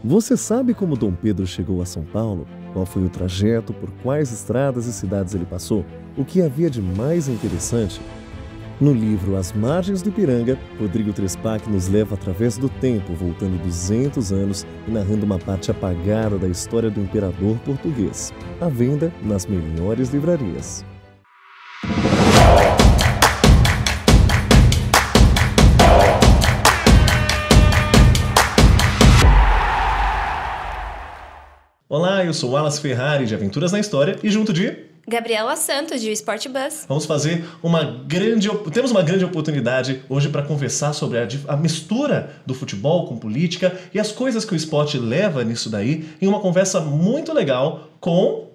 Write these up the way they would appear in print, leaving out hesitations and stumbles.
Você sabe como Dom Pedro chegou a São Paulo? Qual foi o trajeto, por quais estradas e cidades ele passou? O que havia de mais interessante? No livro As Margens do Ipiranga, Rodrigo Trespac nos leva através do tempo, voltando 200 anos e narrando uma parte apagada da história do imperador português. À venda nas melhores livrarias. Olá, eu sou Wallace Ferrari, de Aventuras na História, e junto de... Gabriela Santos, de Sport Bus. Vamos fazer Temos uma grande oportunidade hoje para conversar sobre a mistura do futebol com política e as coisas que o esporte leva nisso daí, em uma conversa muito legal com...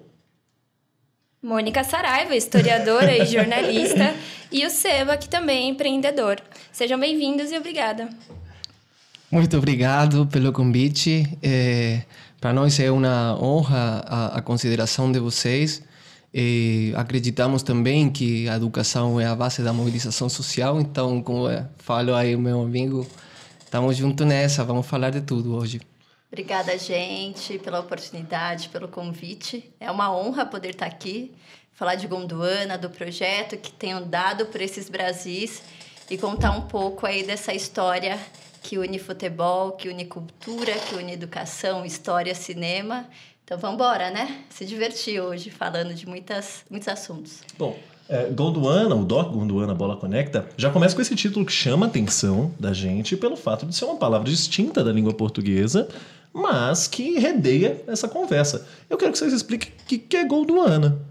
Mônica Saraiva, historiadora e jornalista, e o Seba, que também é empreendedor. Sejam bem-vindos e obrigada. Muito obrigado pelo convite. Para nós é uma honra a consideração de vocês. Acreditamos também que a educação é a base da mobilização social. Então, como falo aí o meu amigo, estamos juntos nessa. Vamos falar de tudo hoje. Obrigada, gente, pela oportunidade, pelo convite. É uma honra poder estar aqui, falar de Gondwana, do projeto que tenho dado por esses Brasis e contar um pouco aí dessa história que une futebol, que une cultura, que une educação, história, cinema. Então, vamos embora, né? Se divertir hoje, falando de muitos assuntos. Bom, Gondwana, o Doc Gondwana Bola Conecta, já começa com esse título que chama a atenção da gente pelo fato de ser uma palavra distinta da língua portuguesa, mas que redeia essa conversa. Eu quero que vocês expliquem o que é Gondwana.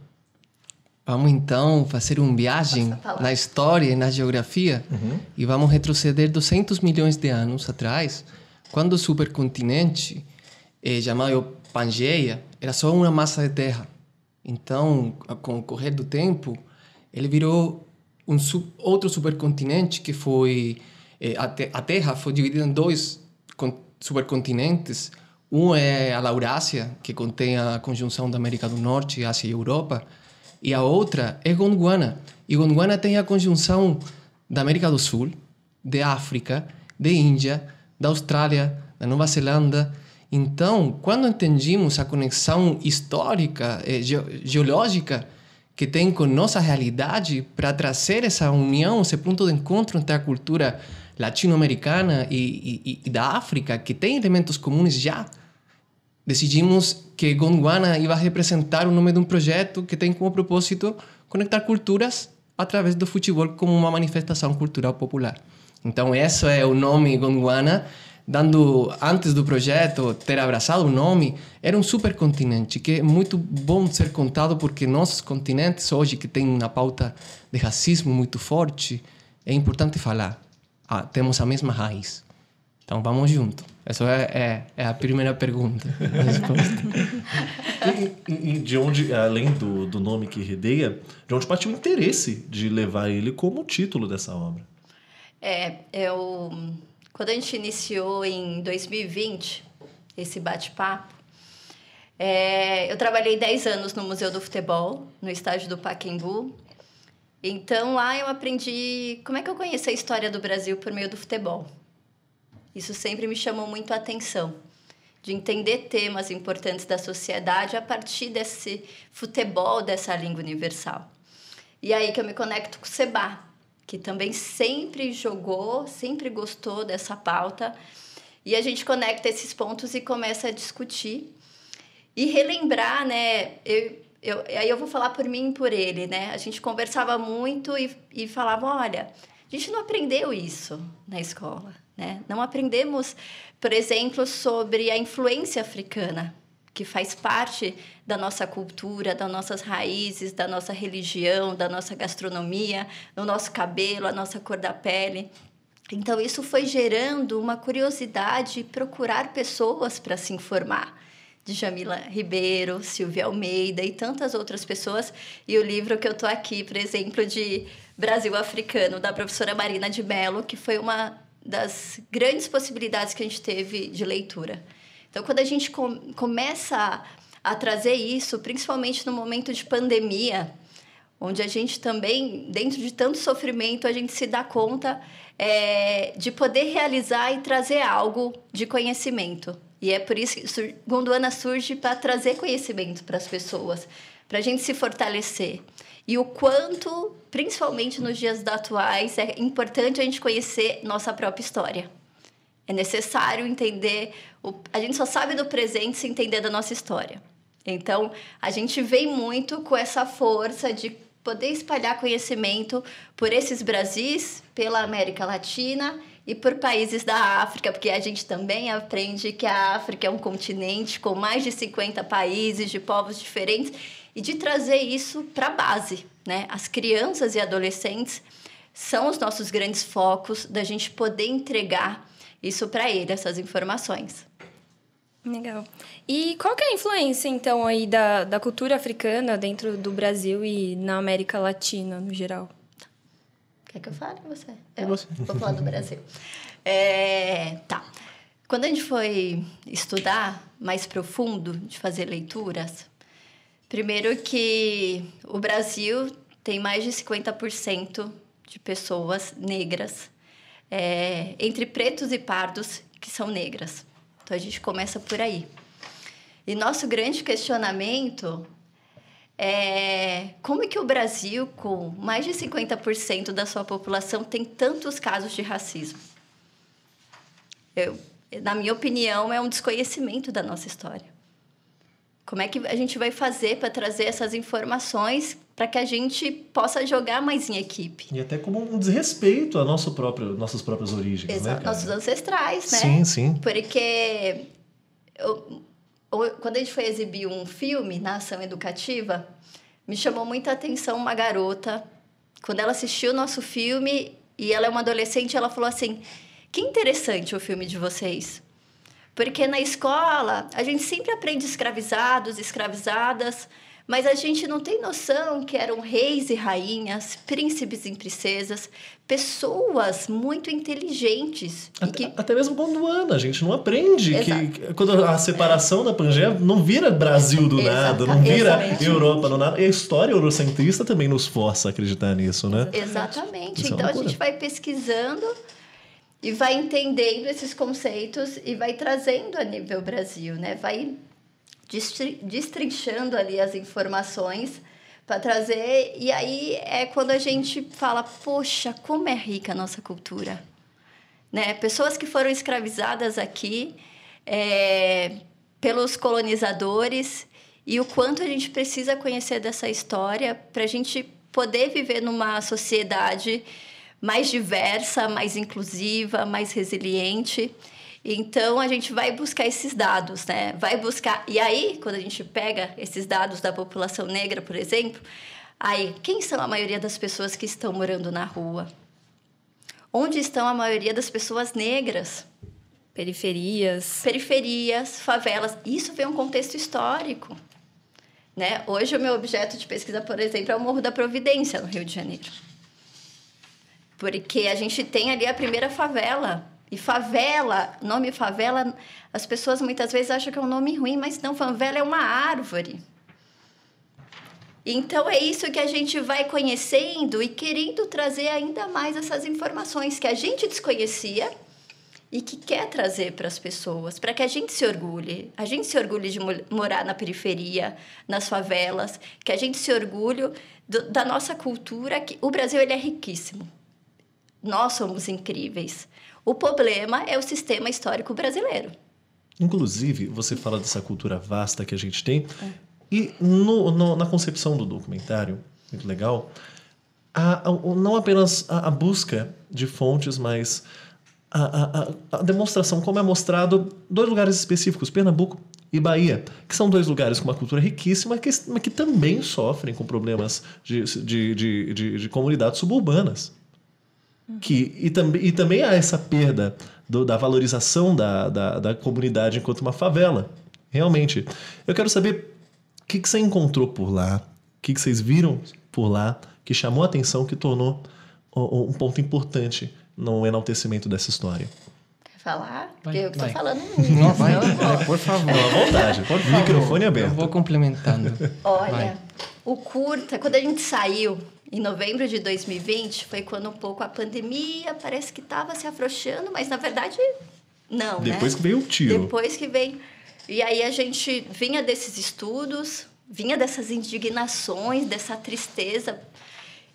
Vamos então fazer uma viagem na história e na geografia e vamos retroceder 200 milhões de anos atrás, quando o supercontinente chamado Pangeia era só uma massa de terra. Então, com o correr do tempo, ele virou outro supercontinente que foi... a Terra foi dividida em dois supercontinentes. Um é a Laurásia, que contém a conjunção da América do Norte, Ásia e Europa, e a outra é Gondwana. E Gondwana tem a conjunção da América do Sul, da África, da Índia, da Austrália, da Nova Zelândia. Então, quando entendemos a conexão histórica, geológica que tem com nossa realidade para trazer essa união, esse ponto de encontro entre a cultura latino-americana e da África, que tem elementos comuns já, decidimos que Gondwana ia representar o nome de um projeto que tem como propósito conectar culturas através do futebol como uma manifestação cultural popular. Então, esse é o nome Gondwana, antes do projeto ter abraçado o nome, era um supercontinente, que é muito bom ser contado porque nossos continentes hoje, que tem uma pauta de racismo muito forte, é importante falar. Temos a mesma raiz. Então, vamos junto. Essa é a primeira pergunta. E de onde, além do nome que redeia, de onde partiu o interesse de levar ele como título dessa obra? Quando a gente iniciou em 2020, esse bate-papo, eu trabalhei 10 anos no Museu do Futebol, no estágio do Pacaembu. Então, lá eu aprendi como é que eu conheci a história do Brasil por meio do futebol. Isso sempre me chamou muito a atenção, de entender temas importantes da sociedade a partir desse futebol, dessa língua universal. E aí que eu me conecto com o Seba, que também sempre gostou dessa pauta. E a gente conecta esses pontos e começa a discutir e relembrar, né? Aí eu vou falar por mim e por ele, né? A gente conversava muito e falava, olha, a gente não aprendeu isso na escola, né? Não aprendemos, por exemplo, sobre a influência africana, que faz parte da nossa cultura, das nossas raízes, da nossa religião, da nossa gastronomia, do nosso cabelo, a nossa cor da pele. Então, isso foi gerando uma curiosidade, procurar pessoas para se informar. De Jamila Ribeiro, Silvia Almeida e tantas outras pessoas. E o livro que eu estou aqui, por exemplo, de Brasil Africano, da professora Marina de Mello, que foi uma das grandes possibilidades que a gente teve de leitura. Então, quando a gente começa a trazer isso, principalmente no momento de pandemia, onde a gente também, dentro de tanto sofrimento, a gente se dá conta de poder realizar e trazer algo de conhecimento. E é por isso que Gondwana surge para trazer conhecimento para as pessoas, para a gente se fortalecer. E o quanto, principalmente nos dias atuais, é importante a gente conhecer nossa própria história. É necessário entender... A gente só sabe do presente se entender da nossa história. Então, a gente vem muito com essa força de poder espalhar conhecimento por esses Brasis, pela América Latina e por países da África, porque a gente também aprende que a África é um continente com mais de 50 países, de povos diferentes, e de trazer isso para a base, né? As crianças e adolescentes são os nossos grandes focos da gente poder entregar isso para eles, essas informações. Legal. E qual que é a influência, então, aí da cultura africana dentro do Brasil e na América Latina, no geral? Quer que eu fale? Você? Você. Vou falar do Brasil. Tá. Quando a gente foi estudar mais profundo, de fazer leituras, primeiro que o Brasil tem mais de 50% de pessoas negras, entre pretos e pardos, que são negras. Então, a gente começa por aí. E nosso grande questionamento é como é que o Brasil, com mais de 50% da sua população, tem tantos casos de racismo? Na minha opinião, é um desconhecimento da nossa história. Como é que a gente vai fazer para trazer essas informações para que a gente possa jogar mais em equipe? E até como um desrespeito a nossas próprias origens, Exato, né, cara? nossos ancestrais, né? Sim, sim. Porque quando a gente foi exibir um filme na ação educativa, me chamou muita atenção uma garota. Quando ela assistiu o nosso filme, e ela é uma adolescente, ela falou assim, que interessante o filme de vocês. Porque na escola, a gente sempre aprende escravizados, escravizadas, mas a gente não tem noção que eram reis e rainhas, príncipes e princesas, pessoas muito inteligentes. Até mesmo Gondwana, a gente não aprende Exato. que quando a separação da Pangeia não vira Brasil do nada, não vira Exatamente. Europa do nada. E a história eurocentrista também nos força a acreditar nisso, né? Exatamente. Isso é Então, a loucura. gente vai pesquisando e vai entendendo esses conceitos e vai trazendo a nível Brasil, né? Vai destrinchando ali as informações para trazer. E aí é quando a gente fala, poxa, como é rica a nossa cultura. Né? Pessoas que foram escravizadas aqui pelos colonizadores e o quanto a gente precisa conhecer dessa história para a gente poder viver numa sociedade mais diversa, mais inclusiva, mais resiliente. Então, a gente vai buscar esses dados, né? Vai buscar... E aí, quando a gente pega esses dados da população negra, por exemplo, aí, quem são a maioria das pessoas que estão morando na rua? Onde estão a maioria das pessoas negras? Periferias, favelas. Isso vem um contexto histórico, né? Hoje, o meu objeto de pesquisa, por exemplo, é o Morro da Providência, no Rio de Janeiro. Porque a gente tem ali a primeira favela. E favela, nome favela, as pessoas muitas vezes acham que é um nome ruim, mas não, favela é uma árvore. Então, é isso que a gente vai conhecendo e querendo trazer ainda mais essas informações que a gente desconhecia e que quer trazer para as pessoas, para que a gente se orgulhe. A gente se orgulhe de morar na periferia, nas favelas, que a gente se orgulhe da nossa cultura. Que o Brasil ele é riquíssimo. Nós somos incríveis. O problema é o sistema histórico brasileiro. Inclusive, você fala dessa cultura vasta que a gente tem. E na concepção do documentário, muito legal, não apenas a busca de fontes, mas a demonstração, como é mostrado, dois lugares específicos, Pernambuco e Bahia, que são dois lugares com uma cultura riquíssima, mas que também sofrem com problemas de comunidades suburbanas. E também há essa perda da valorização da comunidade enquanto uma favela. Realmente. Eu quero saber o que você encontrou por lá, o que vocês viram por lá, que chamou a atenção, que tornou um ponto importante no enaltecimento dessa história. Quer falar? Porque Vai, eu estou vai. falando muito. Não, vai, por favor. À vontade, microfone Eu aberto. vou complementando. Olha, Vai. o curta, quando a gente saiu, em novembro de 2020, foi quando um pouco a pandemia parece que estava se afrouxando, mas, na verdade, Não, Depois né? que veio o tiro. Depois que veio... E aí a gente vinha desses estudos, vinha dessas indignações, dessa tristeza.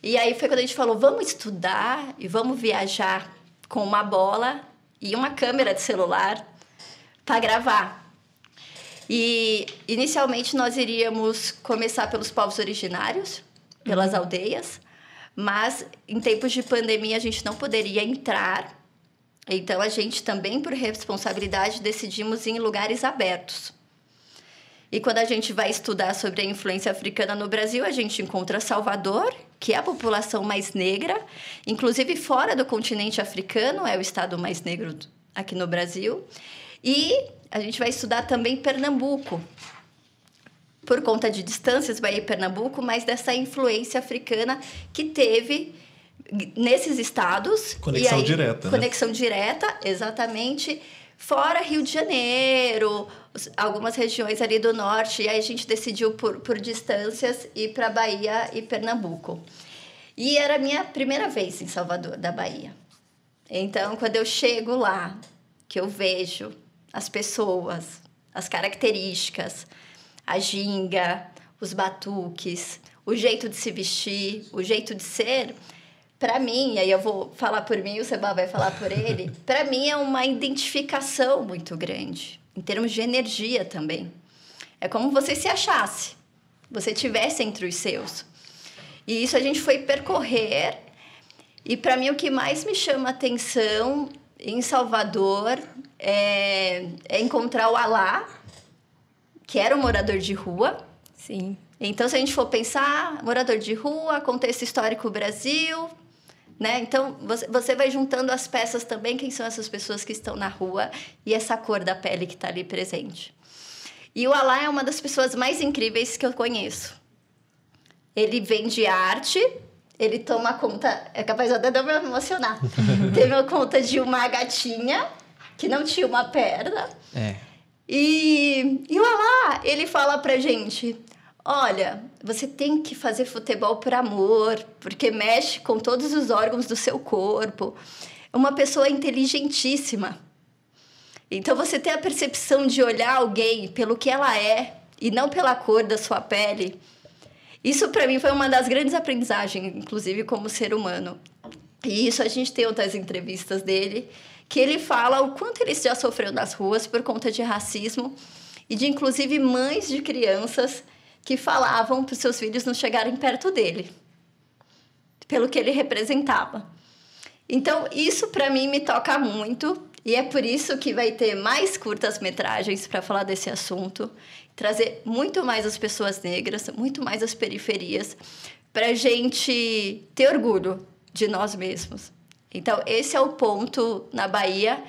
E aí foi quando a gente falou, vamos estudar e vamos viajar com uma bola e uma câmera de celular para gravar. E inicialmente nós iríamos começar pelos povos originários, pelas aldeias, mas em tempos de pandemia a gente não poderia entrar. Então, a gente também, por responsabilidade, decidimos ir em lugares abertos. E quando a gente vai estudar sobre a influência africana no Brasil, a gente encontra Salvador, que é a população mais negra, inclusive fora do continente africano, é o estado mais negro aqui no Brasil. E a gente vai estudar também Pernambuco, por conta de distâncias, Bahia e Pernambuco, mas dessa influência africana que teve nesses estados. Conexão direta, Conexão direta, exatamente. Fora Rio de Janeiro, algumas regiões ali do norte. E aí a gente decidiu, por distâncias, ir para Bahia e Pernambuco. E era a minha primeira vez em Salvador, da Bahia. Então, quando eu chego lá, que eu vejo as pessoas, as características, a ginga, os batuques, o jeito de se vestir, o jeito de ser... Para mim, aí eu vou falar por mim, o Seba vai falar por ele, para mim é uma identificação muito grande, em termos de energia também. É como você se achasse, você tivesse entre os seus. E isso a gente foi percorrer, e para mim o que mais me chama atenção em Salvador é encontrar o Alá, que era um morador de rua. Sim. Então, se a gente for pensar, morador de rua, contexto histórico Brasil... Né? Então, você vai juntando as peças também, quem são essas pessoas que estão na rua e essa cor da pele que está ali presente. E o Alá é uma das pessoas mais incríveis que eu conheço. Ele vende arte, ele toma conta... É capaz até de eu me emocionar. Teve conta de uma gatinha que não tinha uma perna. E o Alá, ele fala pra gente... Olha, você tem que fazer futebol por amor, porque mexe com todos os órgãos do seu corpo. É uma pessoa inteligentíssima. Então, você tem a percepção de olhar alguém pelo que ela é e não pela cor da sua pele. Isso, para mim, foi uma das grandes aprendizagens, inclusive como ser humano. E isso a gente tem outras entrevistas dele, que ele fala o quanto ele já sofreu nas ruas por conta de racismo e de, inclusive, mães de crianças que falavam para os seus filhos não chegarem perto dele, pelo que ele representava. Então, isso para mim me toca muito, e é por isso que vai ter mais curtas-metragens para falar desse assunto, trazer muito mais as pessoas negras, muito mais as periferias, para a gente ter orgulho de nós mesmos. Então, esse é o ponto na Bahia.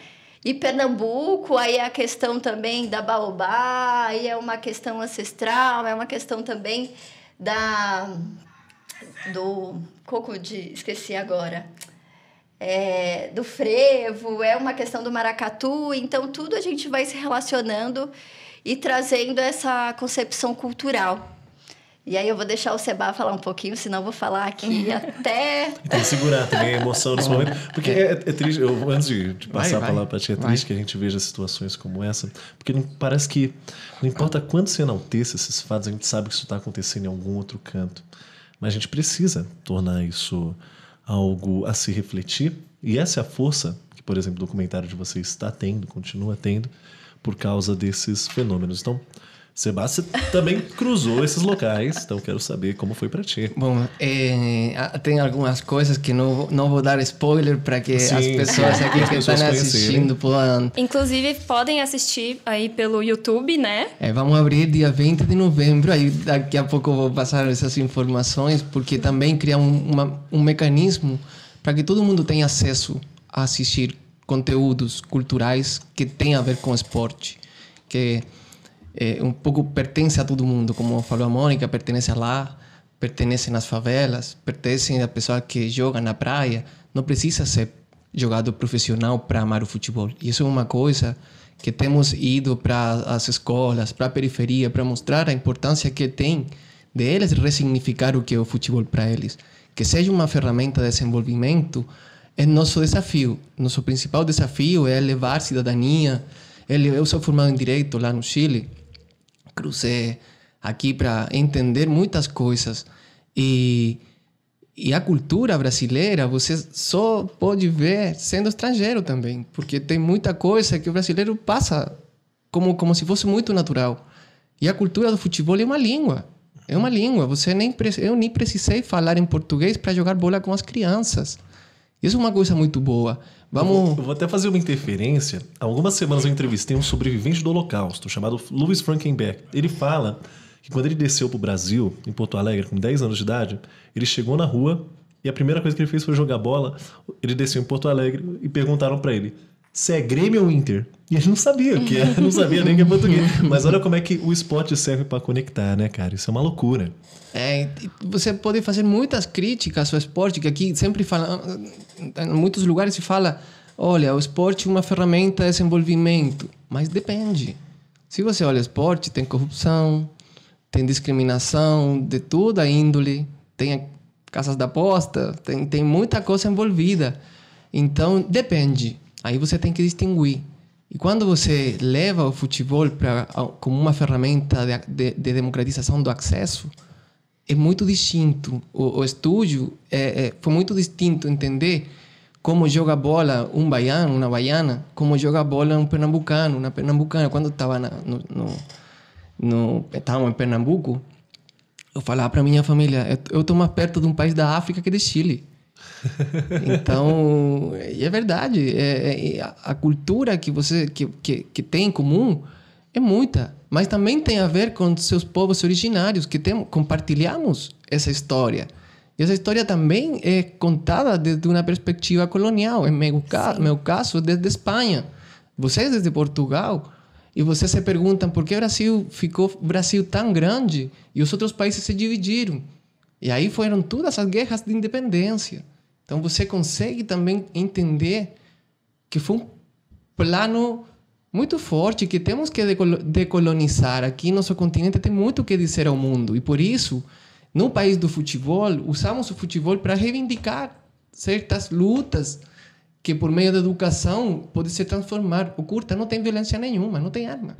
E Pernambuco, aí é a questão também da baobá, aí é uma questão ancestral, é uma questão também do coco de... Esqueci agora. Do frevo, é uma questão do maracatu. Então, tudo a gente vai se relacionando e trazendo essa concepção cultural. E aí eu vou deixar o Seba falar um pouquinho, senão eu vou falar aqui até... Tem que segurar também a emoção nesse momento. Porque é triste, antes de passar a palavra para ti, é triste que a gente veja situações como essa, porque parece que não importa quanto se enalteça esses fatos, a gente sabe que isso está acontecendo em algum outro canto. Mas a gente precisa tornar isso algo a se refletir, e essa é a força que, por exemplo, o documentário de vocês está tendo, continua tendo, por causa desses fenômenos. Então, Sebastião também cruzou esses locais, então quero saber como foi para ti. Bom, tem algumas coisas que não vou dar spoiler para que as pessoas aqui que estão assistindo possam... Inclusive, podem assistir aí pelo YouTube, né? Vamos abrir dia 20 de novembro, aí daqui a pouco eu vou passar essas informações, porque também cria um mecanismo para que todo mundo tenha acesso a assistir conteúdos culturais que tenham a ver com esporte, que um pouco pertence a todo mundo, como falou a Mônica, pertence lá, pertence nas favelas, pertence a pessoa que joga na praia. Não precisa ser jogador profissional para amar o futebol. E isso é uma coisa que temos ido para as escolas, para a periferia, para mostrar a importância que tem de eles ressignificar o que é o futebol para eles. Que seja uma ferramenta de desenvolvimento é nosso desafio. Nosso principal desafio é levar cidadania. Eu sou formado em Direito lá no Chile. Cruzei aqui para entender muitas coisas. E a cultura brasileira você só pode ver sendo estrangeiro também. Porque tem muita coisa que o brasileiro passa como se fosse muito natural. E a cultura do futebol é uma língua. É uma língua. Eu nem precisei falar em português para jogar bola com as crianças. Isso é uma coisa muito boa. Eu vou até fazer uma interferência. Há algumas semanas eu entrevistei um sobrevivente do Holocausto, chamado Louis Frankenberg. Ele fala que quando ele desceu para o Brasil, em Porto Alegre, com 10 anos de idade, ele chegou na rua e a primeira coisa que ele fez foi jogar bola. Ele desceu em Porto Alegre e perguntaram para ele: se é Grêmio ou Inter? E ele não sabia o que é, não sabia nem que é português. Mas olha como é que o esporte serve para conectar, né, cara? Isso é uma loucura. Você pode fazer muitas críticas ao esporte, que aqui sempre fala, em muitos lugares se fala, olha, o esporte é uma ferramenta de desenvolvimento. Mas depende. Se você olha o esporte, tem corrupção, tem discriminação de toda a índole, tem casas de aposta, tem muita coisa envolvida. Então, depende. Aí você tem que distinguir. E quando você leva o futebol como uma ferramenta de democratização do acesso, é muito distinto. O estúdio foi muito distinto entender como joga bola um baiano, uma baiana, como joga bola um pernambucano, uma pernambucana. Quando estava estávamos em Pernambuco, eu falava para minha família, eu estou mais perto de um país da África que de Chile. Então, é verdade, a cultura que tem em comum é muita, mas também tem a ver com seus povos originários, que compartilhamos essa história. E essa história também é contada desde uma perspectiva colonial. Em meu caso, desde Espanha. Vocês desde Portugal. E vocês se perguntam por que ficou o Brasil tão grande e os outros países se dividiram. E aí foram todas as guerras de independência. Então você consegue também entender que foi um plano muito forte, que temos que decolonizar. Aqui nosso continente tem muito o que dizer ao mundo. E por isso, no país do futebol, usamos o futebol para reivindicar certas lutas que por meio da educação pode se transformar. O Curta não tem violência nenhuma, não tem arma.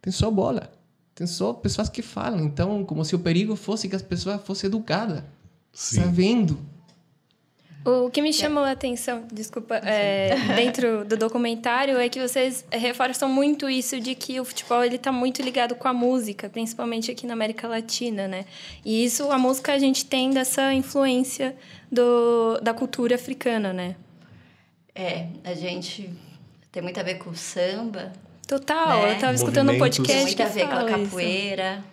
Tem só bola. Tem só pessoas que falam. Então, como se o perigo fosse que as pessoas fossem educadas. Sim. Sabendo. O que me chamou a atenção, desculpa, dentro do documentário é que vocês reforçam muito isso de que o futebol ele tá muito ligado com a música, principalmente aqui na América Latina, né? E isso, a música, a gente tem dessa influência da cultura africana, né? A gente tem muito a ver com o samba. Total, né? Eu estava escutando um podcast. Tem muito a ver com a isso. capoeira,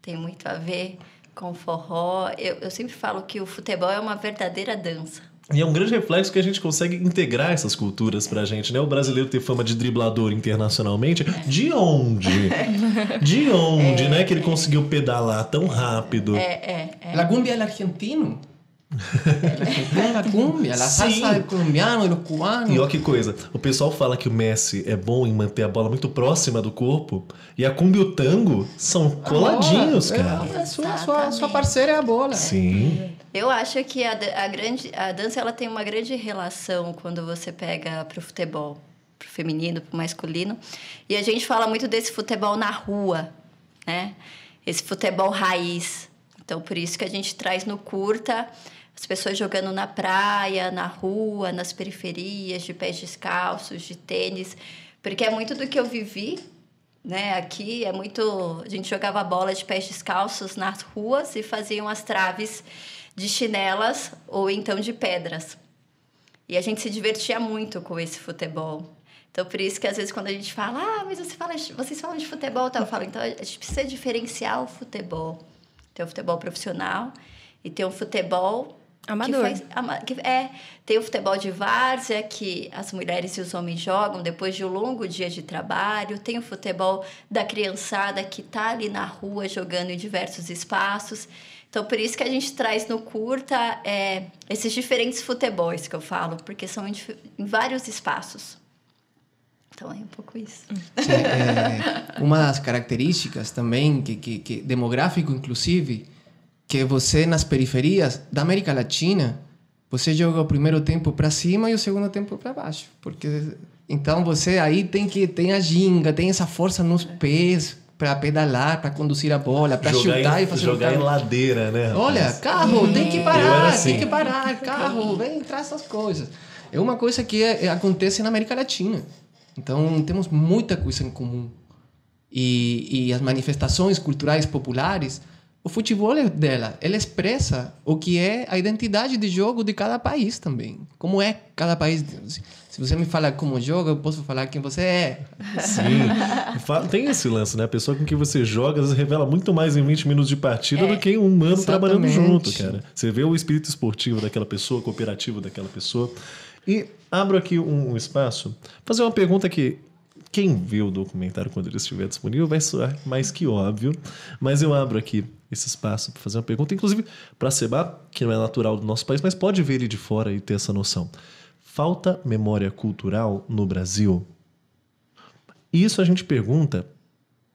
tem muito a ver com forró. Eu sempre falo que o futebol é uma verdadeira dança. E é um grande reflexo que a gente consegue integrar essas culturas pra gente, né? O brasileiro ter fama de driblador internacionalmente. De onde? De onde, né? Que ele conseguiu pedalar tão rápido. La cumbia é argentino. La cumbia, la salsa del colombiano e do cubano. E olha que coisa, o pessoal fala que o Messi é bom em manter a bola muito próxima do corpo, e a cumbia e o tango são coladinhos, cara. Sua parceira é a bola. Sim. Eu acho que a dança ela tem uma grande relação quando você pega pro futebol, pro feminino, pro masculino. E a gente fala muito desse futebol na rua, né? Esse futebol raiz. Então, por isso que a gente traz no Curta as pessoas jogando na praia, na rua, nas periferias, de pés descalços, de tênis. Porque é muito do que eu vivi, né? Aqui é muito... A gente jogava bola de pés descalços nas ruas e faziam as traves de chinelas ou então de pedras. E a gente se divertia muito com esse futebol. Então, por isso que às vezes quando a gente fala, mas vocês falam de futebol, tá? Eu falo, então a gente precisa diferenciar o futebol. Tem o futebol profissional e tem o futebol... Amador. Tem o futebol de várzea, que as mulheres e os homens jogam depois de um longo dia de trabalho. Tem o futebol da criançada que está ali na rua jogando em diversos espaços. Então, por isso que a gente traz no Curta esses diferentes futebols que eu falo, porque são em vários espaços. Então, é um pouco isso. Uma das características também, que demográfico inclusive, que você nas periferias da América Latina você joga o primeiro tempo para cima e o segundo tempo para baixo. Porque então você aí tem a ginga, tem essa força nos pés para pedalar, para conduzir a bola, para chutar e fazer jogar em ladeira, né? Olha, carro, tem que parar, assim. tem que parar, carro, vem, traz essas coisas. É uma coisa que acontece na América Latina. Então, temos muita coisa em comum. E as manifestações culturais populares, o futebol é dela. Ela expressa o que é a identidade de jogo de cada país também. Como é cada país. Se você me fala como joga, eu posso falar quem você é. Sim. Tem esse lance, né? A pessoa com quem você joga, às vezes, revela muito mais em 20 minutos de partida do que um ano trabalhando junto, cara. Você vê o espírito esportivo daquela pessoa, cooperativo daquela pessoa. E abro aqui um espaço, fazer uma pergunta que quem vê o documentário quando ele estiver disponível vai soar mais que óbvio, mas eu abro aqui esse espaço para fazer uma pergunta, inclusive para a Seba, que não é natural do nosso país, mas pode ver ele de fora e ter essa noção. Falta memória cultural no Brasil? E isso a gente pergunta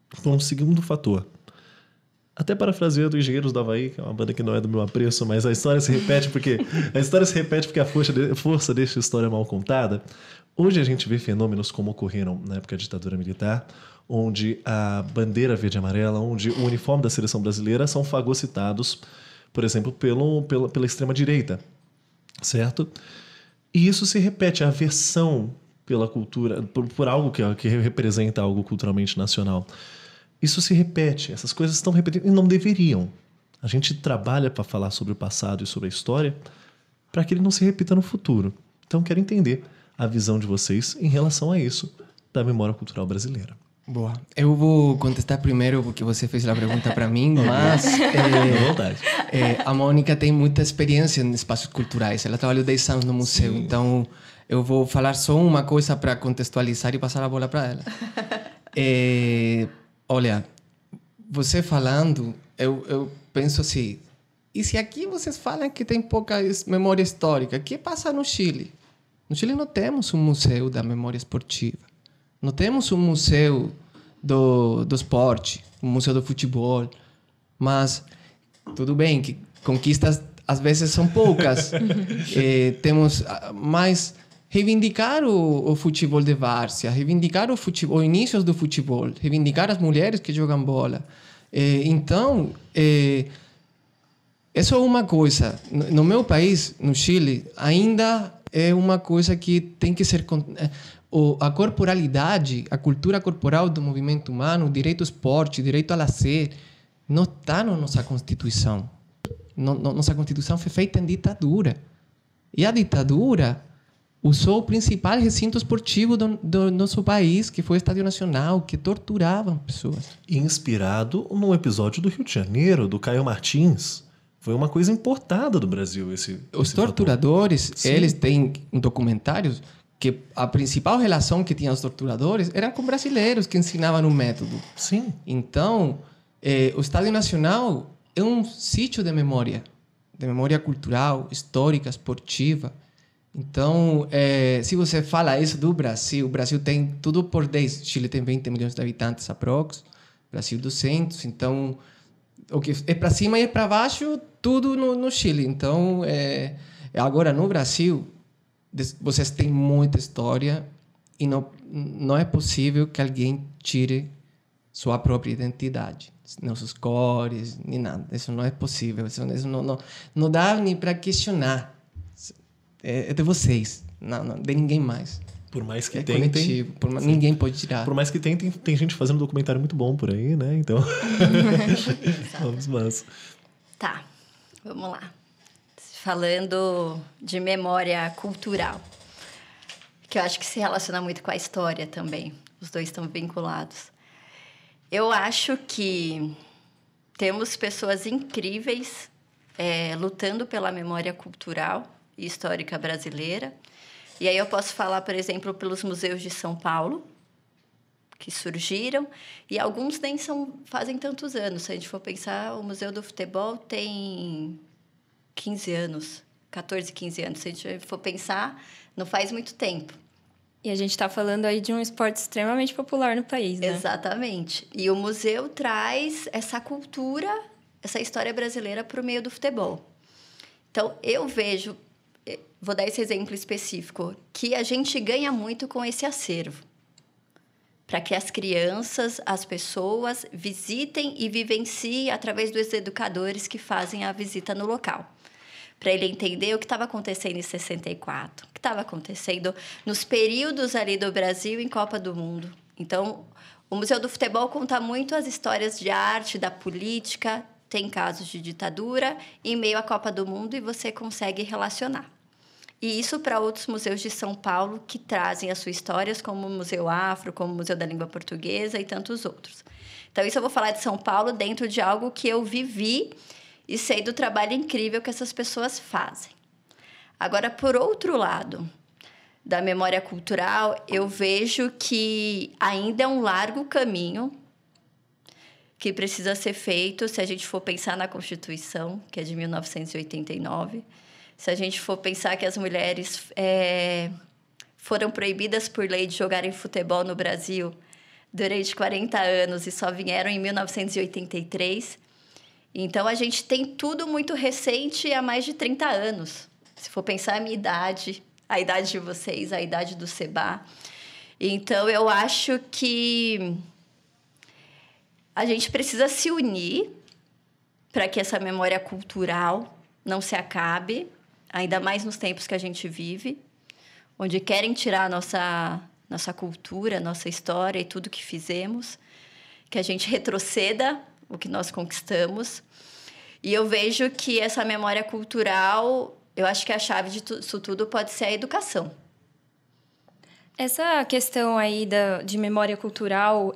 por um segundo fator. Até parafraseando Engenheiros do Havaí, que é uma banda que não é do meu apreço, mas a história se repete porque a força deixa a história mal contada. Hoje a gente vê fenômenos como ocorreram na época da ditadura militar, onde a bandeira verde e amarela, onde o uniforme da seleção brasileira são fagocitados, por exemplo, pela extrema-direita, certo? E isso se repete, a aversão pela cultura, por algo que representa algo culturalmente nacional. Isso se repete, essas coisas estão repetindo e não deveriam. A gente trabalha para falar sobre o passado e sobre a história para que ele não se repita no futuro. Então, quero entender a visão de vocês em relação a isso da memória cultural brasileira. Boa. Eu vou contestar primeiro porque você fez a pergunta para mim, mas à vontade. A Mônica tem muita experiência em espaços culturais. Ela trabalhou 10 anos no museu, então eu vou falar só uma coisa para contextualizar e passar a bola para ela. Olha, você falando, eu penso assim, e se aqui vocês falam que tem pouca memória histórica, o que passa no Chile? No Chile não temos um museu da memória esportiva. Não temos um museu do esporte, um museu do futebol. Mas tudo bem que conquistas às vezes são poucas. Temos mais reivindicar o futebol de várzea, reivindicar o início do futebol, reivindicar as mulheres que jogam bola. Então, isso é uma coisa. No meu país, no Chile, ainda é uma coisa que tem que ser... A corporalidade, a cultura corporal do movimento humano, o direito ao esporte, o direito ao lazer, não está na nossa Constituição. Nossa Constituição foi feita em ditadura. E a ditadura usou o principal recinto esportivo do nosso país, que foi o Estádio Nacional, que torturavam pessoas. Inspirado num episódio do Rio de Janeiro, do Caio Martins. Foi uma coisa importada do Brasil. Os torturadores, eles têm documentários que a principal relação que tinham os torturadores eram com brasileiros que ensinavam o método. Sim. Então, o Estádio Nacional é um sítio de memória cultural, histórica, esportiva. Então, se você fala isso do Brasil, o Brasil tem tudo por 10. Chile tem 20 milhões de habitantes aprox, Brasil 200. Então, o que é para cima e é para baixo, tudo no Chile. Então, agora no Brasil, vocês têm muita história e não é possível que alguém tire sua própria identidade, nossas cores, nem nada. Isso não é possível. Isso não dá nem para questionar. É de vocês, não de ninguém mais. Por mais que coletivo, ninguém pode tirar. Por mais que tem gente fazendo um documentário muito bom por aí, né? Então, vamos mais. Tá, vamos lá. Falando de memória cultural, que eu acho que se relaciona muito com a história também. Os dois estão vinculados. Eu acho que temos pessoas incríveis lutando pela memória cultural e histórica brasileira. E aí eu posso falar, por exemplo, pelos museus de São Paulo, que surgiram, e alguns nem fazem tantos anos. Se a gente for pensar, o Museu do Futebol tem 15 anos, 14, 15 anos. Se a gente for pensar, não faz muito tempo. E a gente está falando aí de um esporte extremamente popular no país, né? Exatamente. E o museu traz essa cultura, essa história brasileira para o meio do futebol. Então, eu vejo vou dar esse exemplo específico, que a gente ganha muito com esse acervo. Para que as crianças, as pessoas visitem e vivenciem através dos educadores que fazem a visita no local. Para ele entender o que estava acontecendo em 64, o que estava acontecendo nos períodos ali do Brasil em Copa do Mundo. Então, o Museu do Futebol conta muito as histórias de arte, da política, tem casos de ditadura em meio à Copa do Mundo e você consegue relacionar. E isso para outros museus de São Paulo que trazem as suas histórias, como o Museu Afro, como o Museu da Língua Portuguesa e tantos outros. Então, isso eu vou falar de São Paulo dentro de algo que eu vivi e sei do trabalho incrível que essas pessoas fazem. Agora, por outro lado, da memória cultural, eu vejo que ainda é um largo caminho que precisa ser feito se a gente for pensar na Constituição, que é de 1989, se a gente for pensar que as mulheres foram proibidas por lei de jogarem futebol no Brasil durante 40 anos e só vieram em 1983. Então, a gente tem tudo muito recente há mais de 30 anos. Se for pensar a minha idade, a idade de vocês, a idade do Seba. Então, eu acho que a gente precisa se unir para que essa memória cultural não se acabe, ainda mais nos tempos que a gente vive, onde querem tirar a nossa cultura, nossa história e tudo que fizemos, que a gente retroceda o que nós conquistamos. E eu vejo que essa memória cultural, eu acho que a chave disso tudo pode ser a educação. Essa questão aí de memória cultural,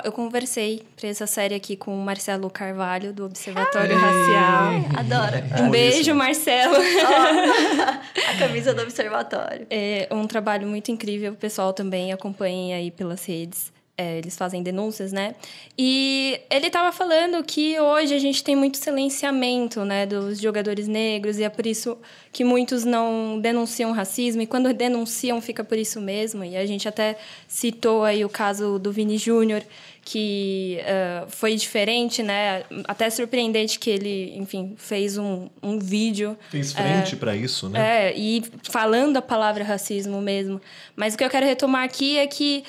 eu conversei para essa série aqui com o Marcelo Carvalho, do Observatório Racial. Adoro. Um beijo, Marcelo. A camisa do Observatório. É um trabalho muito incrível, o pessoal também acompanha aí pelas redes. Eles fazem denúncias, né? E ele estava falando que hoje a gente tem muito silenciamento, né, dos jogadores negros, e é por isso que muitos não denunciam racismo, e quando denunciam fica por isso mesmo. E a gente até citou aí o caso do Vini Júnior, que foi diferente, né? Até surpreendente que ele, enfim, fez um vídeo. Fez frente para isso, né? E falando a palavra racismo mesmo. Mas o que eu quero retomar aqui é que,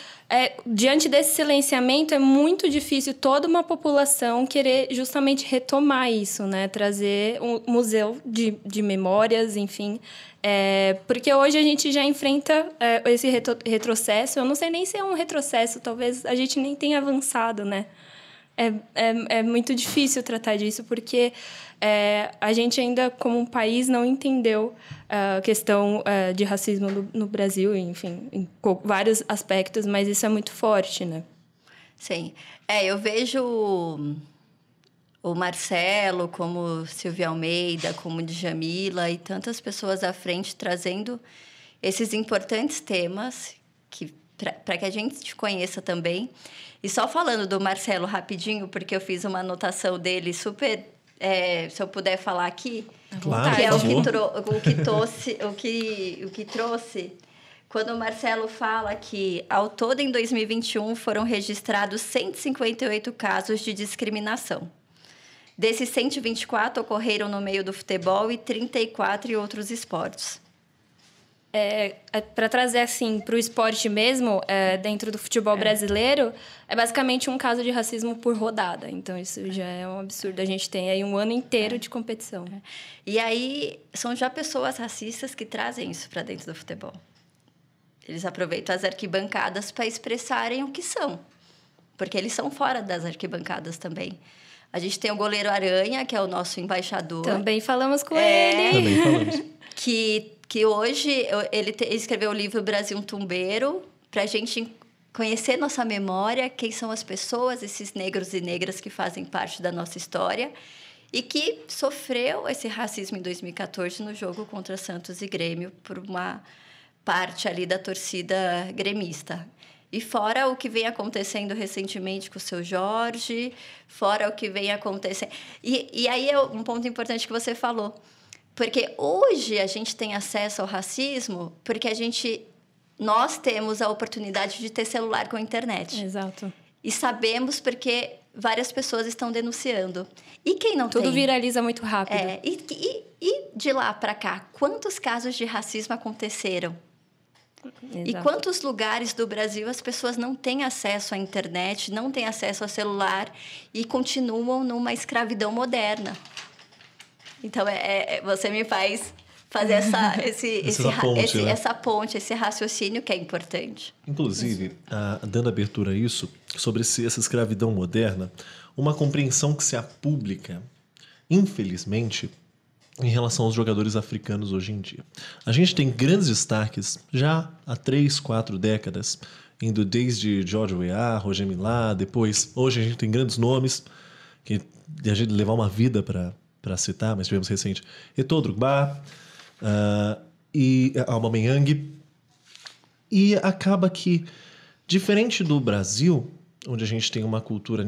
diante desse silenciamento, é muito difícil toda uma população querer justamente retomar isso, né? Trazer um museu de memórias, enfim. Porque hoje a gente já enfrenta esse retrocesso. Eu não sei nem se é um retrocesso, talvez a gente nem tenha avançado, né? É muito difícil tratar disso, porque a gente ainda, como um país, não entendeu a questão de racismo no Brasil, enfim, em vários aspectos, mas isso é muito forte, né? Sim. Eu vejo o Marcelo, como Silvia Almeida, como Djamila e tantas pessoas à frente trazendo esses importantes temas para que a gente te conheça também. E só falando do Marcelo rapidinho, porque eu fiz uma anotação dele super... se eu puder falar aqui, claro, que é o que trouxe... Quando o Marcelo fala que, ao todo, em 2021, foram registrados 158 casos de discriminação. Desses 124 ocorreram no meio do futebol e 34 em outros esportes. Para trazer assim para o esporte mesmo, dentro do futebol brasileiro, é basicamente um caso de racismo por rodada. Então, isso já é um absurdo. A gente tem aí um ano inteiro de competição. E aí, são já pessoas racistas que trazem isso para dentro do futebol. Eles aproveitam as arquibancadas para expressarem o que são. Porque eles são fora das arquibancadas também. A gente tem o goleiro Aranha, que é o nosso embaixador. Também falamos com ele. Também falamos. Que hoje ele escreveu o livro Brasil Tumbeiro, para a gente conhecer nossa memória, quem são as pessoas, esses negros e negras que fazem parte da nossa história, e que sofreu esse racismo em 2014 no jogo contra Santos e Grêmio, por uma parte ali da torcida gremista. E fora o que vem acontecendo recentemente com o seu Jorge, fora o que vem acontecendo... E aí é um ponto importante que você falou. Porque hoje a gente tem acesso ao racismo porque nós temos a oportunidade de ter celular com internet. Exato. E sabemos porque várias pessoas estão denunciando. E quem não tem? Tudo viraliza muito rápido. E de lá para cá, quantos casos de racismo aconteceram? Exato. E quantos lugares do Brasil as pessoas não têm acesso à internet, não têm acesso ao celular e continuam numa escravidão moderna? Então, você me faz fazer essa ponte, esse raciocínio que é importante. Inclusive, dando abertura a isso, sobre essa escravidão moderna, uma compreensão que se pública, infelizmente, em relação aos jogadores africanos hoje em dia. A gente tem grandes destaques já há 3, 4 décadas, indo desde George Weah, Roger Milá, depois, hoje a gente tem grandes nomes, que a gente levar uma vida para citar, mas tivemos recente, Eto'o Drogba, e Aubameyang, e acaba que, diferente do Brasil, onde a gente tem uma cultura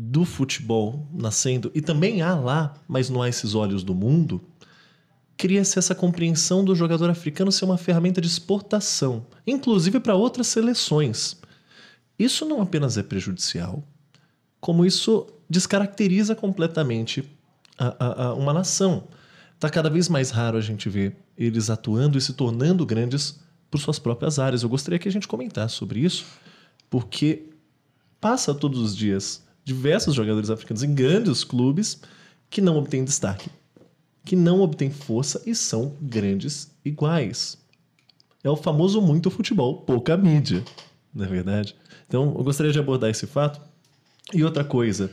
do futebol nascendo, e também há lá, mas não há esses olhos do mundo, cria-se essa compreensão do jogador africano ser uma ferramenta de exportação, inclusive para outras seleções. Isso não apenas é prejudicial, como isso descaracteriza completamente uma nação. Está cada vez mais raro a gente ver eles atuando e se tornando grandes por suas próprias áreas. Eu gostaria que a gente comentasse sobre isso, porque passa todos os dias diversos jogadores africanos em grandes clubes que não obtêm destaque, que não obtêm força e são grandes iguais. É o famoso muito futebol, pouca mídia, não é verdade? Então, eu gostaria de abordar esse fato. E outra coisa,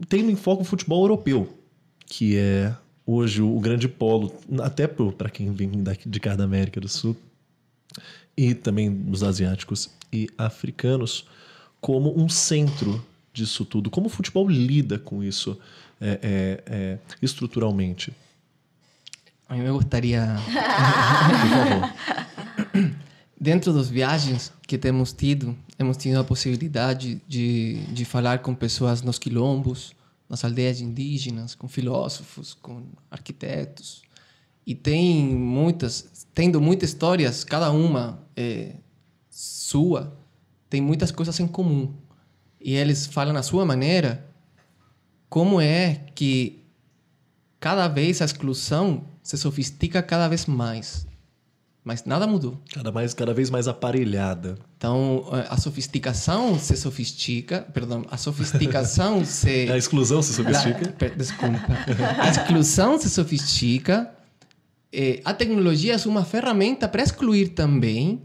tendo em foco o futebol europeu, que é hoje o grande polo, até para quem vem de cá da América do Sul, e também os asiáticos e africanos, como um centro disso tudo. Como o futebol lida com isso estruturalmente? A mim me gostaria... Por favor. Dentro das viagens que temos tido a possibilidade de falar com pessoas nos quilombos, nas aldeias indígenas, com filósofos, com arquitetos. E tendo muitas histórias, cada uma sua, tem muitas coisas em comum. E eles falam à sua maneira como é que cada vez a exclusão se sofistica cada vez mais. Mas nada mudou. Cada vez mais aparelhada. Então, a sofisticação se sofistica... Perdão, a sofisticação se... A exclusão se sofistica? Desculpa. A exclusão se sofistica. A tecnologia é uma ferramenta para excluir também.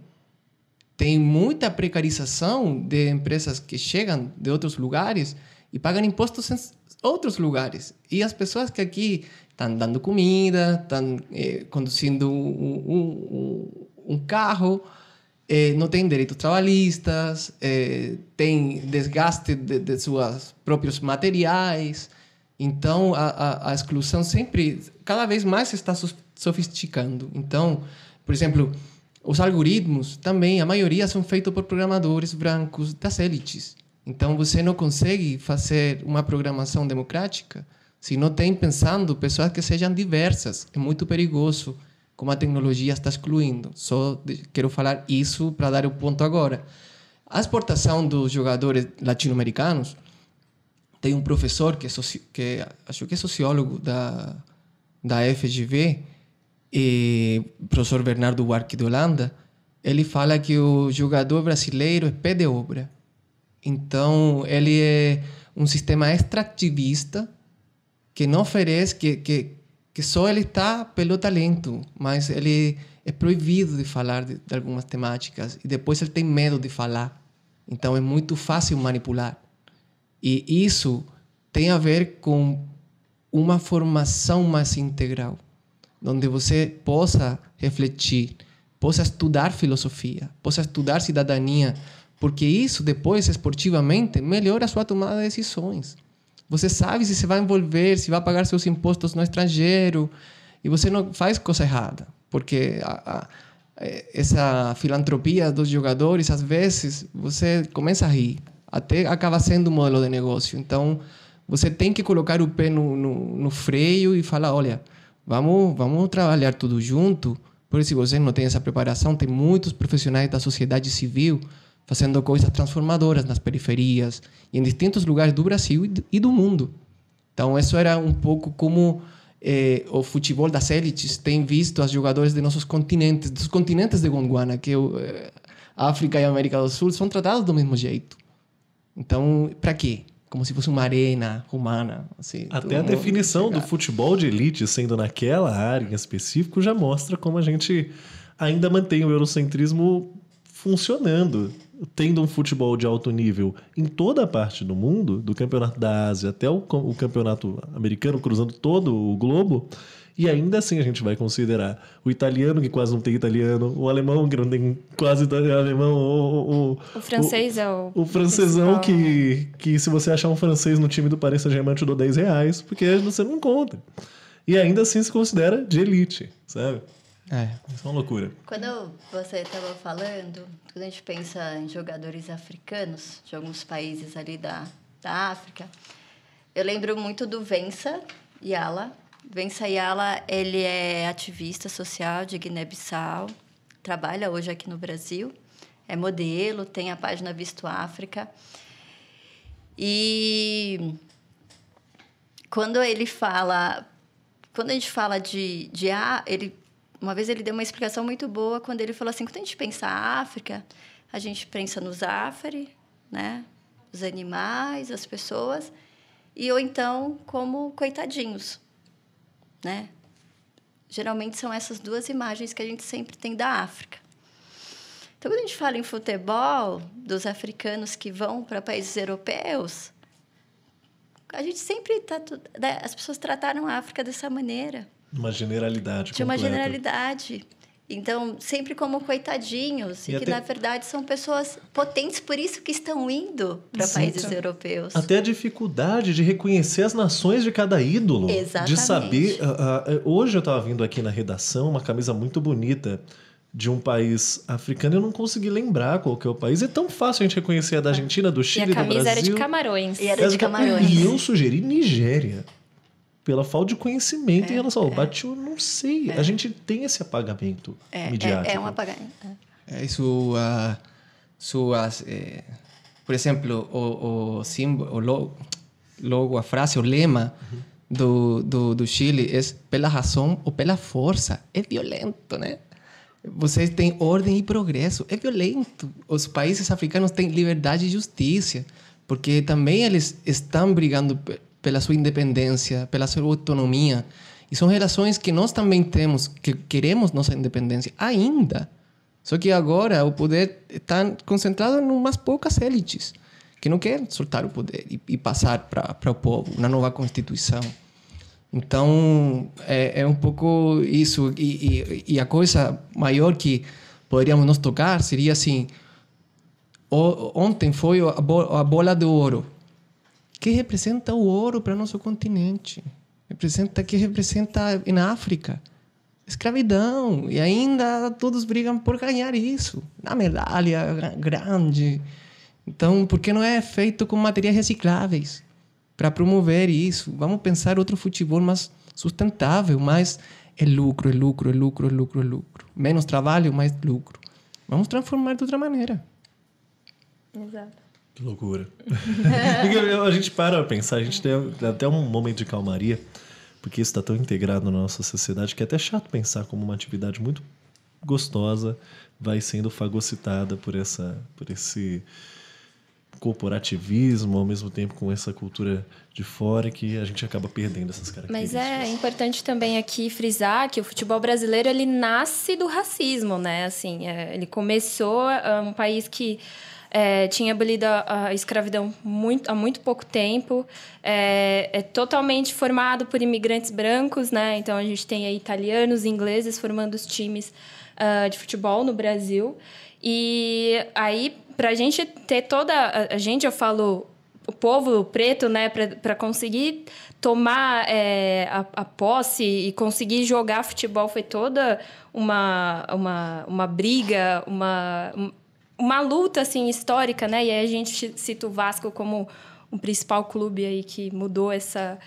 Tem muita precarização de empresas que chegam de outros lugares e pagam impostos em outros lugares. E as pessoas que aqui estão dando comida, estão conduzindo um carro, não têm direitos trabalhistas, têm desgaste de seus próprios materiais. Então, a exclusão sempre, cada vez mais se está sofisticando. Então, por exemplo, os algoritmos também, a maioria são feitos por programadores brancos das élites. Então, você não consegue fazer uma programação democrática se não tem pensando pessoas que sejam diversas. É muito perigoso como a tecnologia está excluindo. Só quero falar isso para dar o ponto agora. A exportação dos jogadores latino-americanos, tem um professor que acho que é sociólogo da FGV, professor Bernardo Buarque de Holanda, ele fala que o jogador brasileiro é pé de obra. Então, ele é um sistema extrativista que não oferece, que só ele está pelo talento, mas ele é proibido de falar de algumas temáticas e depois ele tem medo de falar. Então, é muito fácil manipular. E isso tem a ver com uma formação mais integral, onde você possa refletir, possa estudar filosofia, possa estudar cidadania, porque isso depois, esportivamente, melhora a sua tomada de decisões. Você sabe se vai envolver, se vai pagar seus impostos no estrangeiro, e você não faz coisa errada, porque essa filantropia dos jogadores, às vezes, você começa a rir, até acaba sendo um modelo de negócio. Então, você tem que colocar o pé no freio e falar, olha, vamos trabalhar tudo junto, porque se você não tem essa preparação, tem muitos profissionais da sociedade civil fazendo coisas transformadoras nas periferias e em distintos lugares do Brasil e do mundo. Então, isso era um pouco como o futebol das elites tem visto os jogadores de nossos continentes, dos continentes de Gondwana, que África e América do Sul, são tratados do mesmo jeito. Então, para quê? Como se fosse uma arena humana. Assim, até a definição do futebol de elite sendo naquela área em específico já mostra como a gente ainda mantém o eurocentrismo funcionando, tendo um futebol de alto nível em toda a parte do mundo, do campeonato da Ásia até o campeonato americano, cruzando todo o globo, e ainda assim a gente vai considerar o italiano, que quase não tem italiano, o alemão, que não tem quase alemão, o francês o francesão, que se você achar um francês no time do Paris Saint-Germain, eu te dou R$10, porque você não encontra. E ainda assim se considera de elite, sabe? Isso é uma loucura. Quando você estava falando, quando a gente pensa em jogadores africanos, de alguns países ali da África, eu lembro muito do Vença Yala. Vença Yala, ele é ativista social de Guiné-Bissau, trabalha hoje aqui no Brasil, é modelo, tem a página Visto África. E quando a gente fala uma vez ele deu uma explicação muito boa quando ele falou assim, quando a gente pensa a África, a gente pensa nos Zafari, né? Os animais, as pessoas, ou então como coitadinhos, né? Geralmente são essas duas imagens que a gente sempre tem da África. Então, quando a gente fala em futebol, dos africanos que vão para países europeus, a gente sempre as pessoas trataram a África dessa maneira. Uma generalidade de uma generalidade. Então, sempre como coitadinhos. E que, na verdade, são pessoas potentes, por isso que estão indo para países europeus. Até a dificuldade de reconhecer as nações de cada ídolo. Exatamente. De saber... hoje eu estava vindo aqui na redação uma camisa muito bonita de um país africano. Eu não consegui lembrar qual que é o país. É tão fácil a gente reconhecer a da Argentina, do Chile, do Brasil. E a camisa era de Camarões. E era de Camarões. E eu sugeri Nigéria. Pela falta de conhecimento em relação ao bate, eu não sei. A gente tem esse apagamento midiático. É um apagamento. Por exemplo, o símbolo, o logo, a frase, o lema do Chile é pela razão ou pela força. É violento, né? Vocês têm ordem e progresso. É violento. Os países africanos têm liberdade e justiça, porque também eles estão brigando pela sua independência, pela sua autonomia. E são relações que nós também temos, que queremos nossa independência ainda. Só que agora o poder está concentrado em umas poucas élites que não querem soltar o poder e passar para o povo, na nova Constituição. Então, é um pouco isso. E a coisa maior que poderíamos nos tocar seria assim... Ontem foi a bola de ouro, que representa o ouro para nosso continente. Que representa na África escravidão. E ainda todos brigam por ganhar isso. Na medalha grande. Então, por que não é feito com materiais recicláveis? Para promover isso. Vamos pensar outro futebol mais sustentável, mais lucro. Menos trabalho, mais lucro. Vamos transformar de outra maneira. Exato. Que loucura. A gente para pensar, a gente tem até um momento de calmaria, porque isso está tão integrado na nossa sociedade que é até chato pensar como uma atividade muito gostosa vai sendo fagocitada por esse corporativismo, ao mesmo tempo com essa cultura de fora, que a gente acaba perdendo essas características. Mas é importante também aqui frisar que o futebol brasileiro ele nasce do racismo, né? Assim, ele começou um país que tinha abolido a escravidão há muito pouco tempo, é totalmente formado por imigrantes brancos, né? Então, a gente tem aí italianos e ingleses formando os times de futebol no Brasil. E aí, para a gente ter eu falo o povo preto, né? Para conseguir tomar a posse e conseguir jogar futebol, foi toda uma briga, uma luta assim histórica, né? E aí a gente cita o Vasco como um principal clube aí que mudou essa